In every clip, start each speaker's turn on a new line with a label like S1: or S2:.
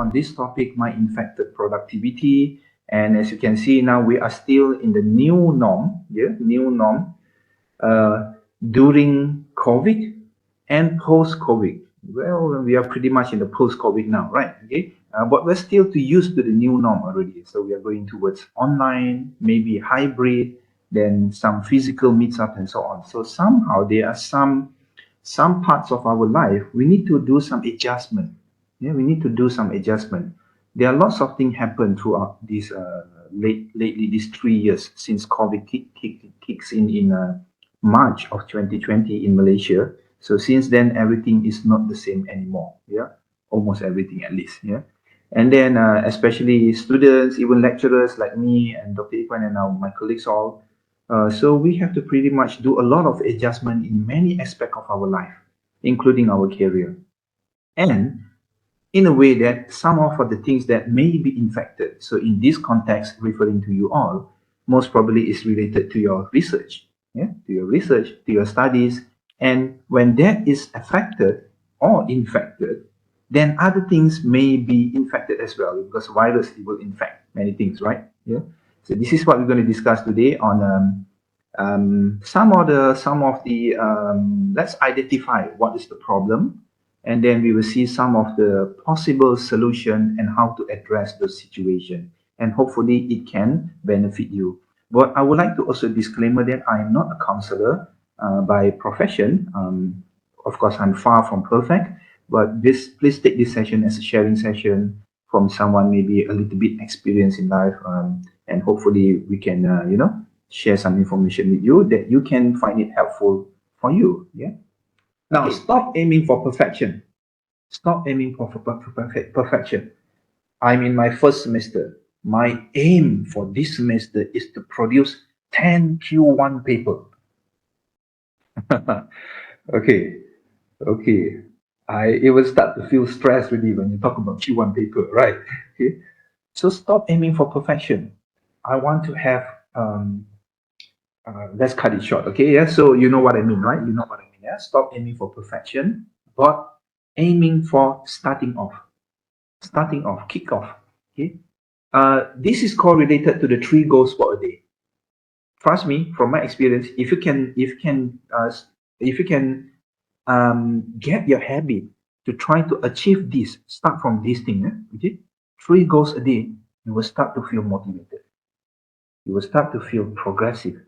S1: on this topic, mind-infected productivity. And as you can see now, we are still in the new norm, during COVID and post-COVID. Well, we are pretty much in the post-COVID now, right? Okay, but we're still to use to the new norm already. So we are going towards online, maybe hybrid, then some physical meets up and so on. So somehow there are some parts of our life we need to do some adjustment. Yeah, we need to do some adjustment. There are lots of things happen throughout this lately these 3 years since COVID kicks in March of 2020 in Malaysia. So since then, everything is not the same anymore. Yeah, almost everything at least. Yeah, and then especially students, even lecturers like me and Dr. Ikwan and now my colleagues all. So we have to pretty much do a lot of adjustment in many aspects of our life, including our career, and in a way that some of the things that may be infected. So in this context, referring to you all, most probably is related to your research, yeah, to your research, to your studies. And when that is affected or infected, then other things may be infected as well, because virus will infect many things, right? Yeah. So this is what we're going to discuss today on some of the let's identify what is the problem, and then we will see some of the possible solution and how to address the situation, and hopefully it can benefit you. But I would like to also disclaimer that I am not a counselor by profession. Of course, I'm far from perfect, but please take this session as a sharing session from someone maybe a little bit experienced in life, and hopefully we can share some information with you that you can find it helpful for you. Yeah. Now, stop aiming for perfection. Stop aiming for perfection. I'm in my first semester. My aim for this semester is to produce 10 Q1 paper. Okay. It will start to feel stressed really when you talk about Q1 paper, right? Okay. So stop aiming for perfection. I want to have let's cut it short, okay? Yeah, so you know what I mean, right? You know what I mean, yeah? Stop aiming for perfection, but aiming for starting off, kick off, okay? This is correlated to the 3 goals for a day. Trust me, from my experience, if you can get your habit to try to achieve this, start from this thing, okay? 3 goals a day, you will start to feel motivated. You will start to feel progressive.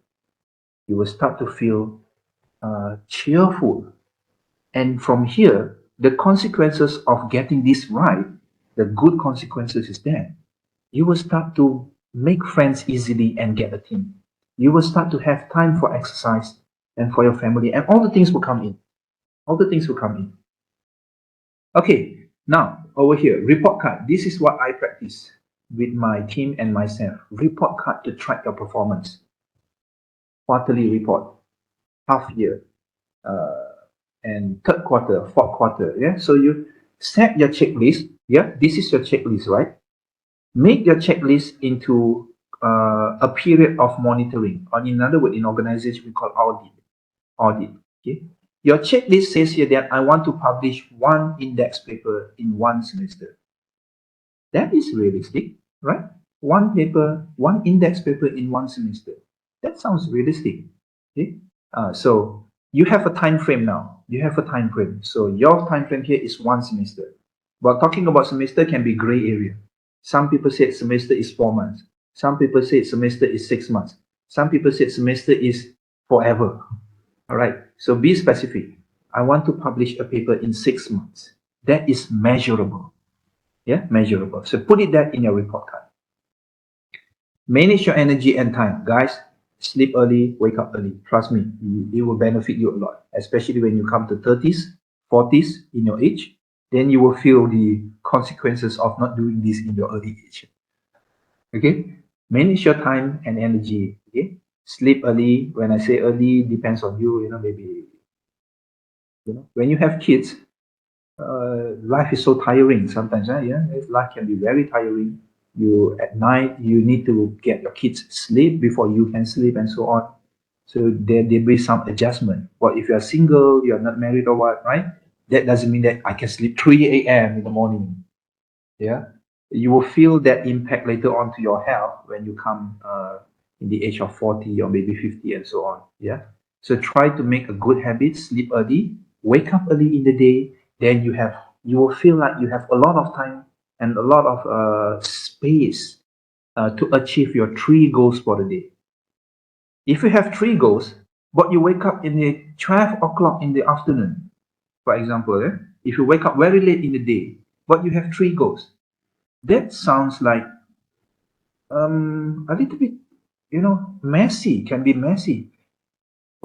S1: You will start to feel cheerful. And from here, the consequences of getting this right, the good consequences is that you will start to make friends easily and get a team. You will start to have time for exercise and for your family, and all the things will come in. All the things will come in. Okay, now over here, report card. This is what I practice with my team and myself. Report card to track your performance. Quarterly report, half year, and third quarter, fourth quarter. Yeah, so you set your checklist. Yeah, this is your checklist, right? Make your checklist into a period of monitoring, or in other words, in organization we call audit. Okay, your checklist says here that I want to publish 1 index paper in 1 semester. That is realistic, right? 1 paper, 1 index paper in 1 semester. That sounds realistic. Okay, so you have a time frame now. You have a time frame. So your time frame here is 1 semester. But talking about semester can be gray area. Some people say semester is 4 months. Some people say semester is 6 months. Some people say semester is forever. All right. So be specific. I want to publish a paper in 6 months. That is measurable. Yeah, measurable. So put it that in your report card. Manage your energy and time, guys. Sleep early, wake up early. Trust me, it will benefit you a lot, especially when you come to 30s, 40s in your age. Then you will feel the consequences of not doing this in your early age. Okay, manage your time and energy. Okay, sleep early. When I say early, depends on you. Maybe when you have kids, life is so tiring sometimes. Yeah, life can be very tiring. You at night you need to get your kids sleep before you can sleep and so on. So there be some adjustment. But if you're single, you're not married or what, right? That doesn't mean that I can sleep 3 a.m. in the morning. Yeah, you will feel that impact later on to your health when you come in the age of 40 or maybe 50 and so on. Yeah, so try to make a good habit, sleep early, wake up early in the day. Then you will feel like you have a lot of time and a lot of space to achieve your three goals for the day. If you have three goals, but you wake up in the 12 o'clock in the afternoon, for example, if you wake up very late in the day, but you have three goals, that sounds like a little bit, messy, can be messy.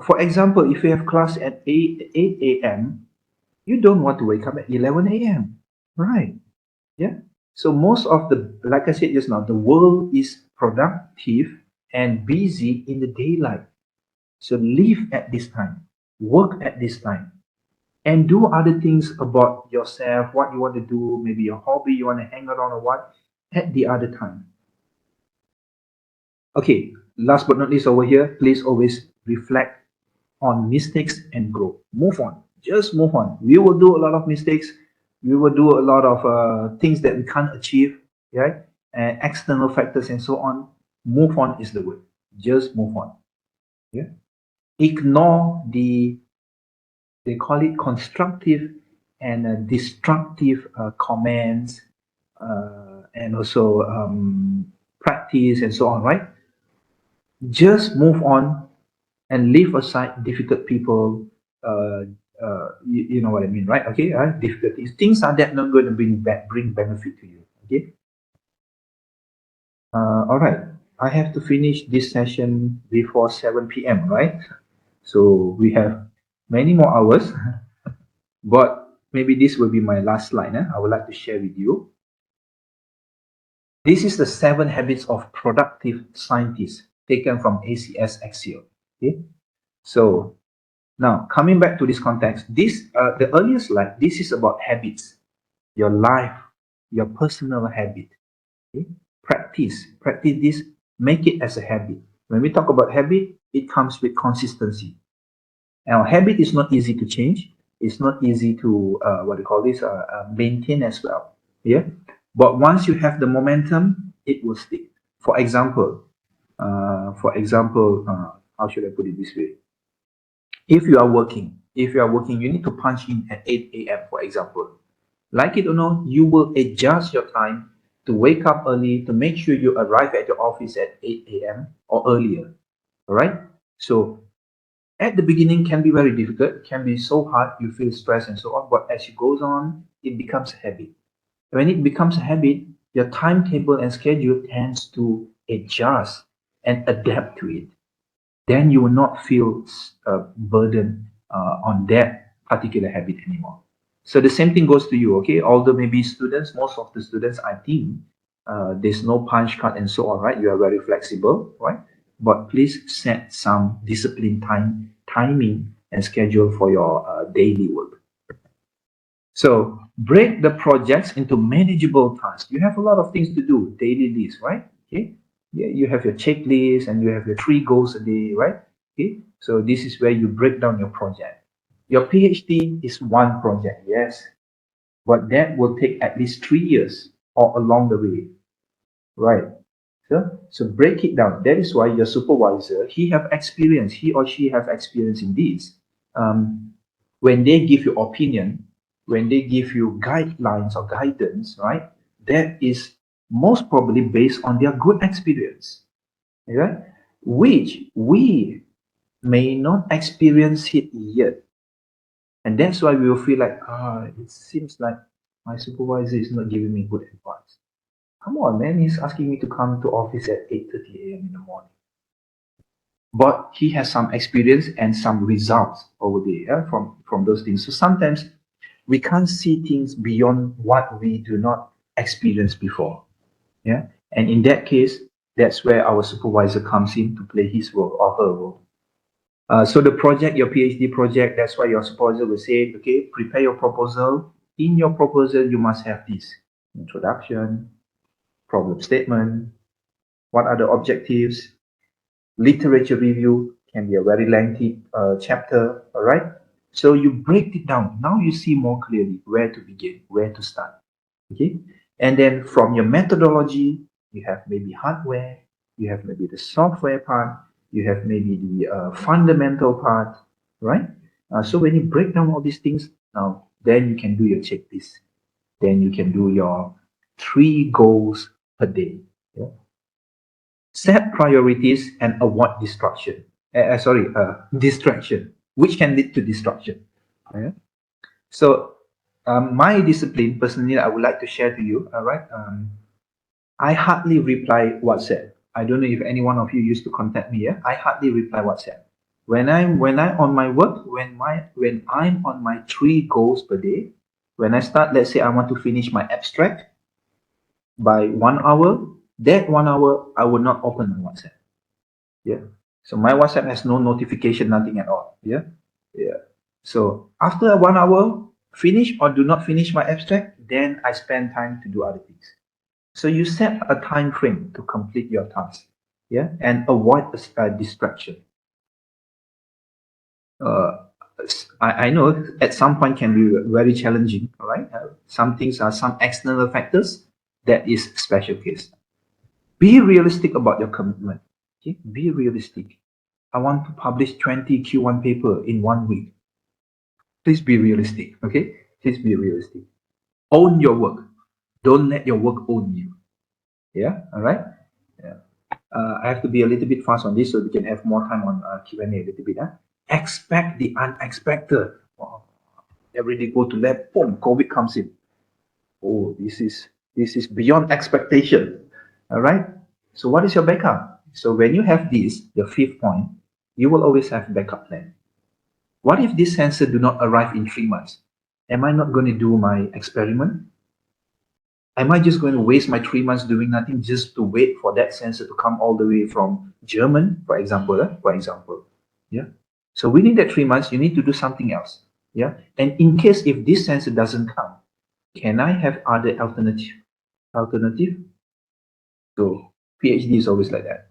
S1: For example, if you have class at 8 a.m., you don't want to wake up at 11 a.m., right? Yeah. So most of like I said just now, the world is productive and busy in the daylight. So live at this time, work at this time, and do other things about yourself, what you want to do, maybe your hobby you want to hang around or what, at the other time. Okay, last but not least over here, please always reflect on mistakes and grow. Move on. Just move on. We will do a lot of mistakes. We will do a lot of things that we can't achieve, right? And external factors and so on. Move on is the word. Just move on. Yeah. Ignore they call it constructive and destructive comments and also practice and so on, right? Just move on and leave aside difficult people. You know what I mean, right? Okay, difficulties. Things are that not going to bring benefit to you. Okay. All right. I have to finish this session before 7 p.m. Right? So we have many more hours, but maybe this will be my last slide. I would like to share with you. This is the 7 habits of productive scientists taken from ACS Axial. Okay. So now, coming back to this context, the earlier slide, this is about habits, your life, your personal habit. Okay? Practice this, make it as a habit. When we talk about habit, it comes with consistency. Now, habit is not easy to change. It's not easy to maintain as well. Yeah, but once you have the momentum, it will stick. For example, how should I put it this way? If you are working, you need to punch in at 8 a.m., for example. Like it or not, you will adjust your time to wake up early to make sure you arrive at your office at 8 a.m. or earlier. All right. So at the beginning can be very difficult, can be so hard, you feel stressed and so on. But as it goes on, it becomes a habit. When it becomes a habit, your timetable and schedule tends to adjust and adapt to it. Then you will not feel burden on that particular habit anymore. So the same thing goes to you, okay? Although maybe students, most of the students, I think, there's no punch card and so on, right? You are very flexible, right? But please set some discipline timing and schedule for your daily work. So break the projects into manageable tasks. You have a lot of things to do, daily list, right? Okay. Yeah, you have your checklist and you have your 3 goals a day, right? Okay. So this is where you break down your project. Your PhD is one project, yes, but that will take at least 3 years or along the way, right? So break it down. That is why your supervisor, he or she have experience in this. When they give you opinion, when they give you guidelines or guidance, right? That is most probably based on their good experience, right? Which we may not experience it yet. And that's why we will feel like, it seems like my supervisor is not giving me good advice. Come on, man, he's asking me to come to office at 8:30 a.m. in the morning. But he has some experience and some results over there, yeah, from those things. So sometimes we can't see things beyond what we do not experience before. Yeah. And in that case, that's where our supervisor comes in to play his role or her role. So the project, your PhD project, that's why your supervisor will say, okay, prepare your proposal. In your proposal, you must have this introduction, problem statement, what are the objectives, literature review can be a very lengthy chapter, all right? So you break it down. Now you see more clearly where to begin, where to start, okay? And then from your methodology, you have maybe hardware, you have maybe the software part, you have maybe the fundamental part, right? So when you break down all these things, now then you can do your checklist. Then you can do your 3 goals per day. Yeah? Set priorities and avoid distraction. Distraction, which can lead to destruction. Yeah? So my discipline, personally, I would like to share to you. All right. I hardly reply WhatsApp. I don't know if any one of you used to contact me. Yeah, I hardly reply WhatsApp. When I'm on my work, when I'm on my 3 goals per day, when I start, let's say I want to finish my abstract by 1 hour. That 1 hour I will not open my WhatsApp. Yeah. So my WhatsApp has no notification, nothing at all. Yeah. Yeah. So after 1 hour, finish or do not finish my abstract, then I spend time to do other things. So you set a time frame to complete your task, yeah, and avoid a distraction. Uh, I know at some point can be very challenging, all right? Some things are some external factors that is special case. Be realistic about your commitment. Okay? Be realistic. I want to publish 20 Q1 paper in 1 week. Please be realistic, okay? Please be realistic. Own your work. Don't let your work own you. Yeah, all right? Yeah. I have to be a little bit fast on this so we can have more time on Q&A a little bit. Expect the unexpected. Wow. Every day go to lab, boom, COVID comes in. Oh, this is beyond expectation. All right. So what is your backup? So when you have this, the 5th point, you will always have backup plan. What if this sensor do not arrive in 3 months? Am I not going to do my experiment? Am I just going to waste my 3 months doing nothing just to wait for that sensor to come all the way from German, for example? Yeah. So within that 3 months, you need to do something else. Yeah. And in case if this sensor doesn't come, can I have other alternative? So PhD is always like that.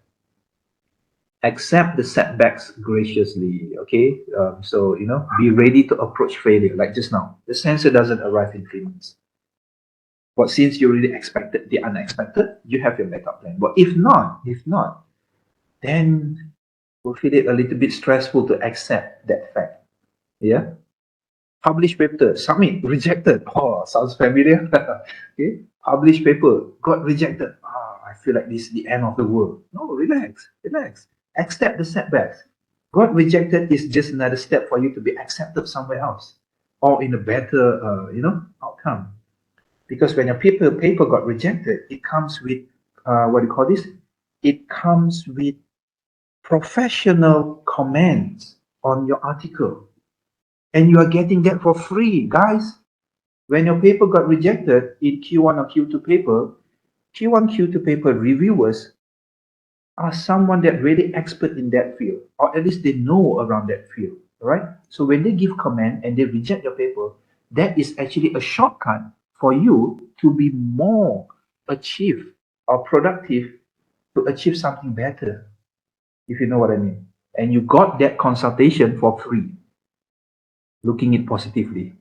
S1: Accept the setbacks graciously. Okay. So be ready to approach failure. Like just now, the sensor doesn't arrive in 3 months. But since you really expected the unexpected, you have your backup plan. But if not, then we'll feel it a little bit stressful to accept that fact. Yeah. Published paper, submit, rejected. Oh, sounds familiar. Okay. Published paper, got rejected. I feel like this is the end of the world. No, relax. Accept the setbacks. Got rejected is just another step for you to be accepted somewhere else or in a better, outcome. Because when your paper got rejected, it comes with what do you call this? It comes with professional comments on your article, and you are getting that for free, guys. When your paper got rejected in Q1 or Q2 paper, Q1, Q2 paper reviewers are someone that really expert in that field, or at least they know around that field, right? So when they give comment and they reject your paper, that is actually a shortcut for you to be more achieve or productive to achieve something better, if you know what I mean. And you got that consultation for free, looking it positively.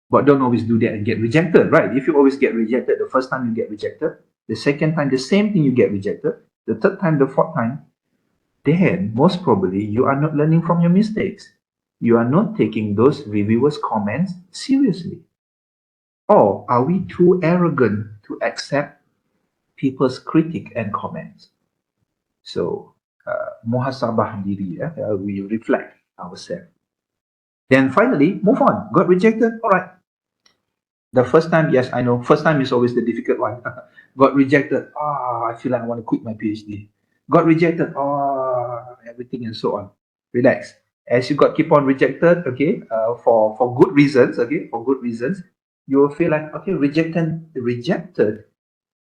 S1: But don't always do that and get rejected, right? If you always get rejected, the first time you get rejected, the second time, the same thing you get rejected, the third time, the fourth time, then most probably you are not learning from your mistakes. You are not taking those reviewers' comments seriously. Or are we too arrogant to accept people's critique and comments? So, muhasabah diri, we reflect ourselves. Then finally, move on. Got rejected? All right. The first time, yes, I know. First time is always the difficult one. Got rejected. I feel like I want to quit my PhD. Got rejected. Everything and so on. Relax. As you got keep on rejected, okay, for good reasons, okay, for good reasons, you will feel like okay, rejected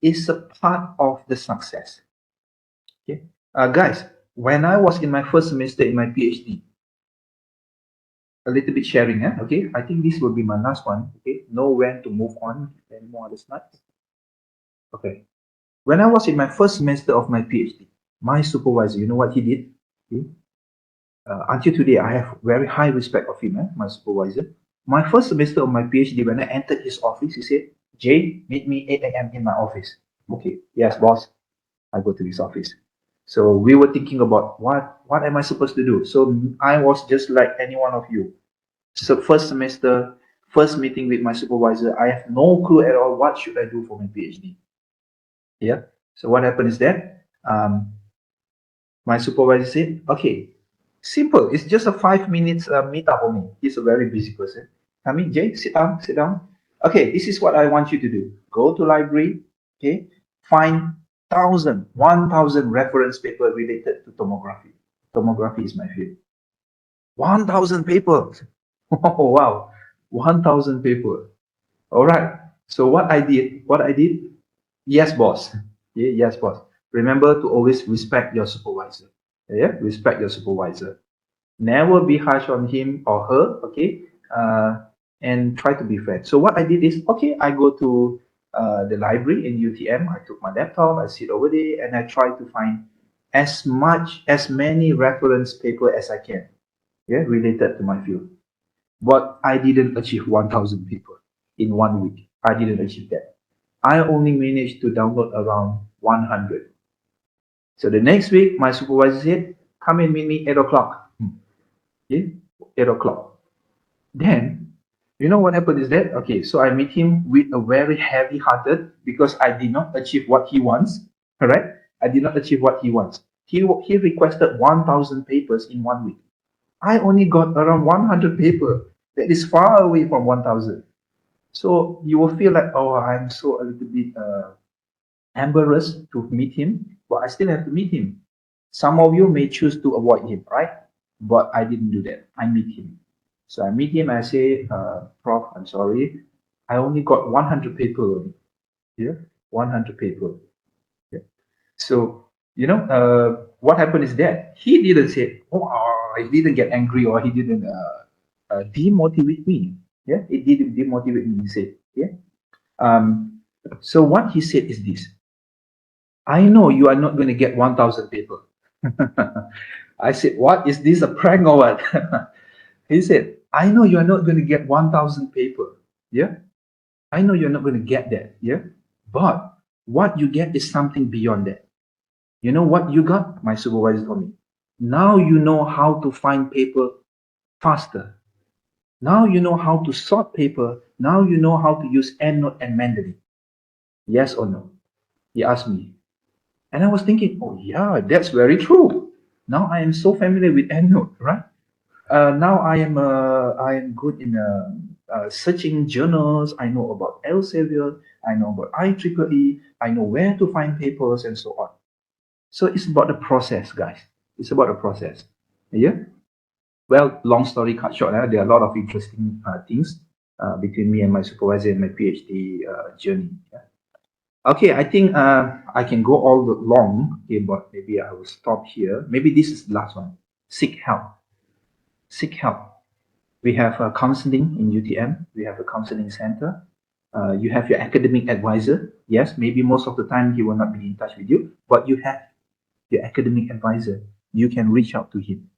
S1: is a part of the success. Okay, guys, when I was in my first semester in my PhD, a little bit sharing, okay. I think this will be my last one. Okay, know when to move on. Any more other slides? Okay. When I was in my first semester of my PhD, my supervisor, you know what he did? Okay? Until today, I have very high respect of him, my supervisor. My first semester of my PhD, when I entered his office, he said, Jay, meet me 8 a.m. in my office. Okay, yes, boss. I go to his office. So we were thinking about what am I supposed to do? So I was just like any one of you. So first semester, first meeting with my supervisor, I have no clue at all what should I do for my PhD. Yeah. So what happened is that my supervisor said, okay, simple. It's just a 5 minutes meetup only. He's a very busy person. I mean, Jay, sit down, sit down. Okay, this is what I want you to do. Go to library, okay, find 1,000 reference paper related to tomography. Tomography is my field. 1,000 papers. Oh, wow. 1,000 paper. All right. So what I did, yes, boss. Yeah, yes, boss. Remember to always respect your supervisor. Yeah, respect your supervisor. Never be harsh on him or her. Okay, and try to be fair. So what I did is, okay, I go to the library in UTM. I took my laptop. I sit over there and I try to find as many reference paper as I can. Yeah, related to my field. But I didn't achieve 1,000 people in 1 week. I didn't achieve that. I only managed to download around 100. So the next week, my supervisor said, come and meet me 8 o'clock. Okay, 8 o'clock. Then, you know what happened is that, okay, so I meet him with a very heavy hearted because I did not achieve what he wants. All right? I did not achieve what he wants. He requested 1,000 papers in 1 week. I only got around 100 paper. That is far away from 1,000. So you will feel like, oh, I'm so a little bit embarrassed to meet him, but I still have to meet him. Some of you may choose to avoid him, right? But I didn't do that. I meet him. So I meet him. I say, Prof, I'm sorry. I only got 100 paper only. Yeah, 100 paper. Yeah. So what happened is that he didn't say, oh, he didn't get angry or he didn't demotivate me. Yeah, it didn't demotivate me. He said, yeah. So what he said is this: I know you are not going to get 1,000 paper. I said, what is this, a prank or what? He said, I know you are not going to get 1,000 paper. Yeah, I know you're not going to get that. Yeah, but what you get is something beyond that. You know what you got? My supervisor told me. Now you know how to find paper faster. Now you know how to sort paper. Now you know how to use EndNote and Mandarin. Yes or no? He asked me. And I was thinking, oh yeah, that's very true. Now I am so familiar with EndNote, right? Now I am good in searching journals. I know about Elsevier. I know about IEEE. I know where to find papers and so on. So it's about the process, guys. It's about the process. Yeah. Well, long story cut short, there are a lot of interesting things between me and my supervisor and my PhD journey. Yeah. Okay, I think I can go all long, okay, but maybe I will stop here. Maybe this is the last one. Seek help. Seek help. We have counseling in UTM. We have a counseling center. You have your academic advisor. Yes, maybe most of the time he will not be in touch with you, but you have your academic advisor. You can reach out to him.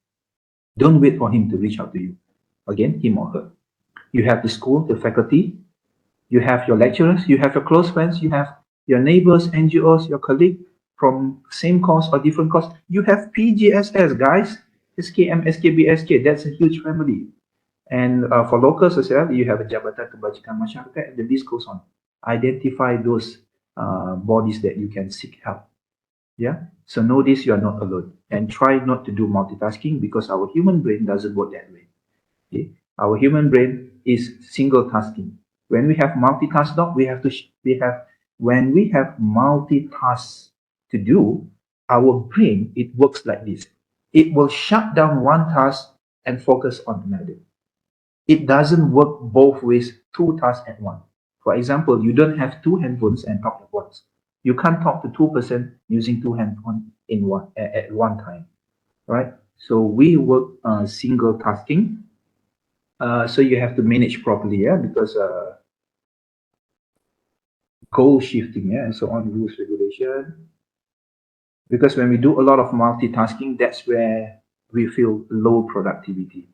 S1: Don't wait for him to reach out to you. Again, him or her. You have the school, the faculty. You have your lecturers. You have your close friends. You have your neighbors, NGOs, your colleague from same course or different course. You have PGSS, guys. SKM, SKB, SK. That's a huge family. And for locals as well, you have a Jabatan Kebajikan Masyarakat, and the list goes on. Identify those bodies that you can seek help. Yeah. So know this, you are not alone, and try not to do multitasking because our human brain doesn't work that way. Okay. Our human brain is single tasking. When we have multitask, when we have multitask to do, our brain, it works like this. It will shut down one task and focus on another. It doesn't work both ways, two tasks at once. For example, you don't have two handphones and talk at once. You can't talk to two-person using two handphones at one time, right? So we work single tasking. So you have to manage properly, yeah, because goal shifting, yeah, and so on, rules regulation. Because when we do a lot of multitasking, that's where we feel low productivity.